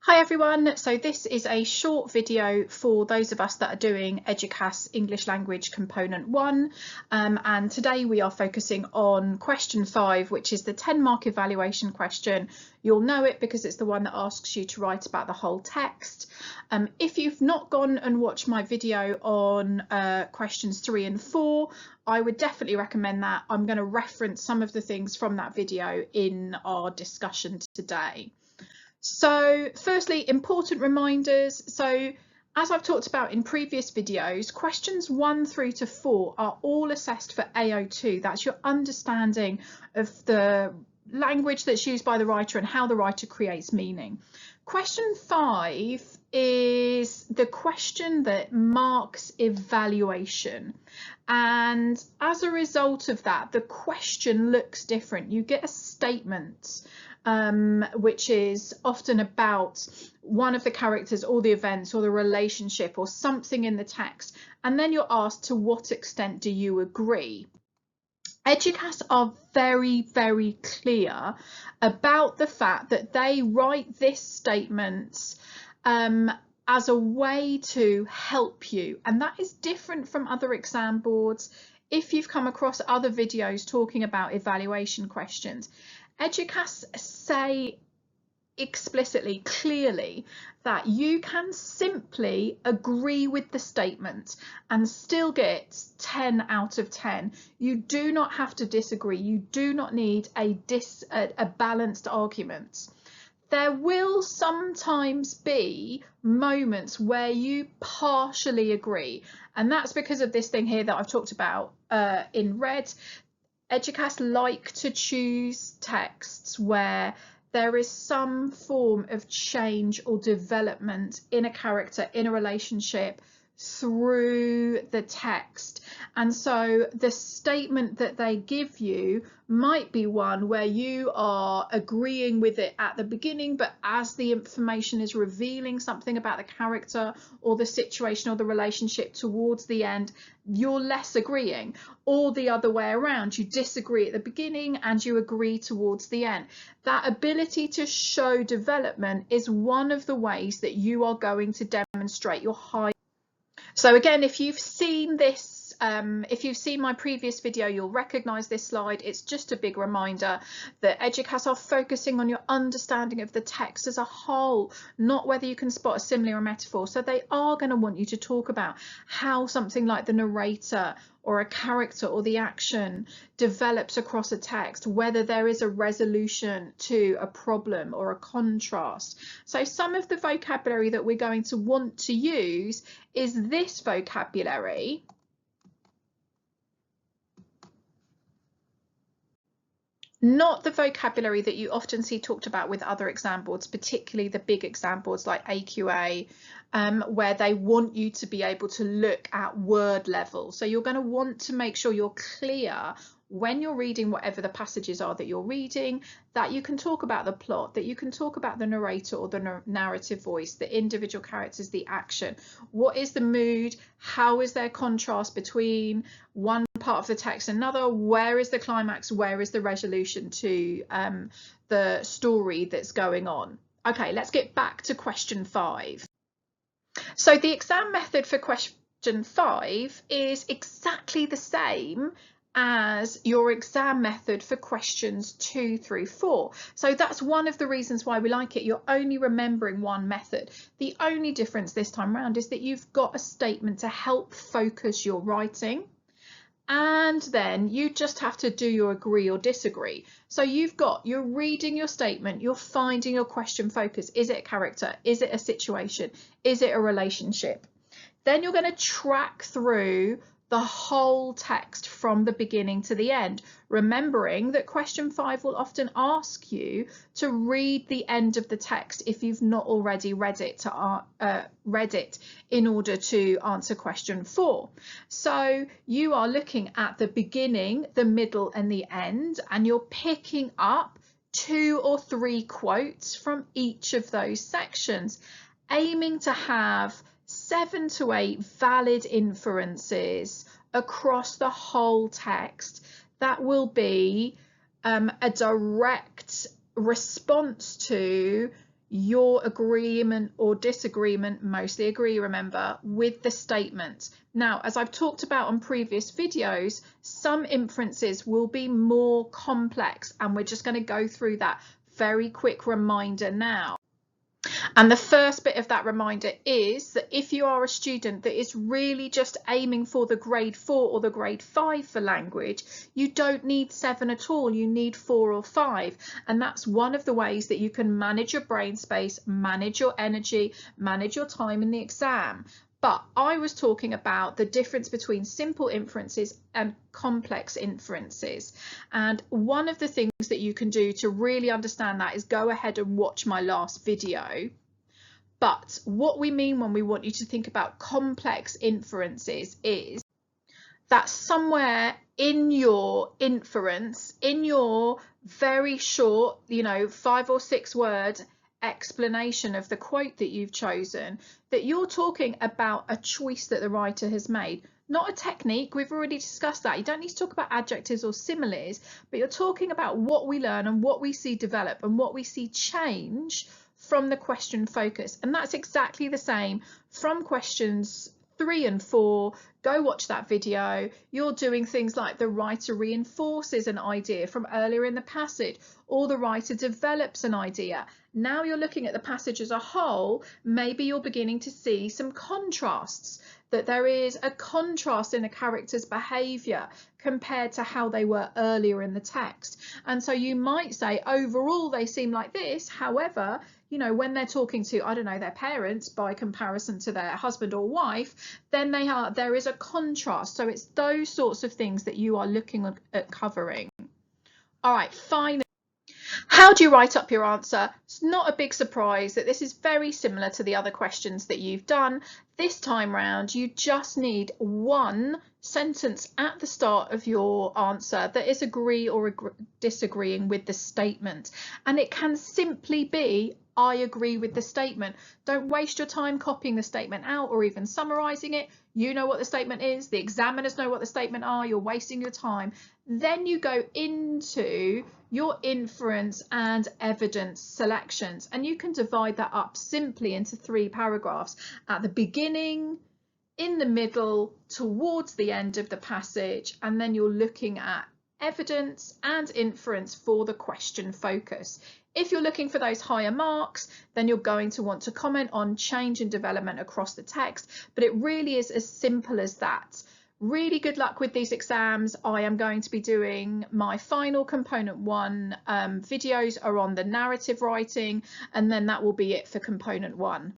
Hi everyone, so this is a short video for those of us that are doing Eduqas English Language Component 1 and today we are focusing on question 5, which is the 10-mark evaluation question. You'll know it because it's the one that asks you to write about the whole text. If you've not gone and watched my video on questions 3 and 4, I would definitely recommend that. I'm going to reference some of the things from that video in our discussion today. So firstly, important reminders. So as I've talked about in previous videos, questions 1 through to 4 are all assessed for AO2. That's your understanding of the language that's used by the writer and how the writer creates meaning. Question 5 is the question that marks evaluation. And as a result of that, the question looks different. You get a statement which is often about one of the characters or the events or the relationship or something in the text, and then you're asked, to what extent do you agree? Eduqas are very, very clear about the fact that they write this statement as a way to help you, and that is different from other exam boards. If you've come across other videos talking about evaluation questions, Eduqas say explicitly, clearly, that you can simply agree with the statement and still get 10 out of 10. You do not have to disagree. You do not need a balanced argument. There will sometimes be moments where you partially agree, and that's because of this thing here that I've talked about in red. Eduqas like to choose texts where there is some form of change or development in a character, in a relationship, through the text. And so the statement that they give you might be one where you are agreeing with it at the beginning, but as the information is revealing something about the character or the situation or the relationship towards the end, you're less agreeing. Or the other way around, you disagree at the beginning and you agree towards the end. That ability to show development is one of the ways that you are going to demonstrate your high. So again, if you've seen this, if you've seen my previous video, you'll recognize this slide. It's just a big reminder that Eduqas are focusing on your understanding of the text as a whole, not whether you can spot a simile or a metaphor. So they are going to want you to talk about how something like the narrator or a character or the action develops across a text, whether there is a resolution to a problem or a contrast. So some of the vocabulary that we're going to want to use is this vocabulary. Not the vocabulary that you often see talked about with other exam boards, particularly the big exam boards like AQA, where they want you to be able to look at word level. So you're going to want to make sure you're clear when you're reading whatever the passages are that you're reading, that you can talk about the plot, that you can talk about the narrator or the narrative voice, the individual characters, the action. What is the mood? How is there contrast between one part of the text and another? Where is the climax? Where is the resolution to the story that's going on? Okay, let's get back to question 5. So the exam method for question 5 is exactly the same as your exam method for questions 2 through 4. So that's one of the reasons why we like it. You're only remembering one method. The only difference this time around is that you've got a statement to help focus your writing, and then you just have to do your agree or disagree. So you're reading your statement, you're finding your question focus. Is it a character? Is it a situation? Is it a relationship? Then you're going to track through the whole text from the beginning to the end, remembering that question 5 will often ask you to read the end of the text if you've not already read it in order to answer question 4. So you are looking at the beginning, the middle and the end, and you're picking up 2 or 3 quotes from each of those sections, aiming to have 7 to 8 valid inferences across the whole text that will be a direct response to your agreement or disagreement, mostly agree, remember, with the statement. Now, as I've talked about on previous videos, some inferences will be more complex, and we're just going to go through that very quick reminder now. And the first bit of that reminder is that if you are a student that is really just aiming for the grade 4 or the grade 5 for language, you don't need 7 at all, you need 4 or 5. And that's one of the ways that you can manage your brain space, manage your energy, manage your time in the exam. But I was talking about the difference between simple inferences and complex inferences. And one of the things that you can do to really understand that is go ahead and watch my last video. But what we mean when we want you to think about complex inferences is that somewhere in your inference, in your very short, 5 or 6 word explanation of the quote that you've chosen, that you're talking about a choice that the writer has made, not a technique. We've already discussed that. You don't need to talk about adjectives or similes, but you're talking about what we learn and what we see develop and what we see change from the question focus. And that's exactly the same from questions 3 and 4. Go watch that video. You're doing things like the writer reinforces an idea from earlier in the passage, or the writer develops an idea. Now you're looking at the passage as a whole. Maybe you're beginning to see some contrasts, that there is a contrast in a character's behaviour compared to how they were earlier in the text. And so you might say overall they seem like this, however, when they're talking to, I don't know, their parents by comparison to their husband or wife, then there is a contrast. So it's those sorts of things that you are looking at covering. All right, finally, how do you write up your answer? It's not a big surprise that this is very similar to the other questions that you've done. This time round, you just need one sentence at the start of your answer that is agree or disagreeing with the statement. And it can simply be, I agree with the statement. Don't waste your time copying the statement out or even summarising it. You know what the statement is. The examiners know what the statement are. You're wasting your time. Then you go into your inference and evidence selections, and you can divide that up simply into 3 paragraphs: at the beginning, in the middle, towards the end of the passage, and then you're looking at evidence and inference for the question focus. If you're looking for those higher marks, then you're going to want to comment on change and development across the text, but it really is as simple as that. Really good luck with these exams. I am going to be doing my final component 1 videos are on the narrative writing, and then that will be it for component 1.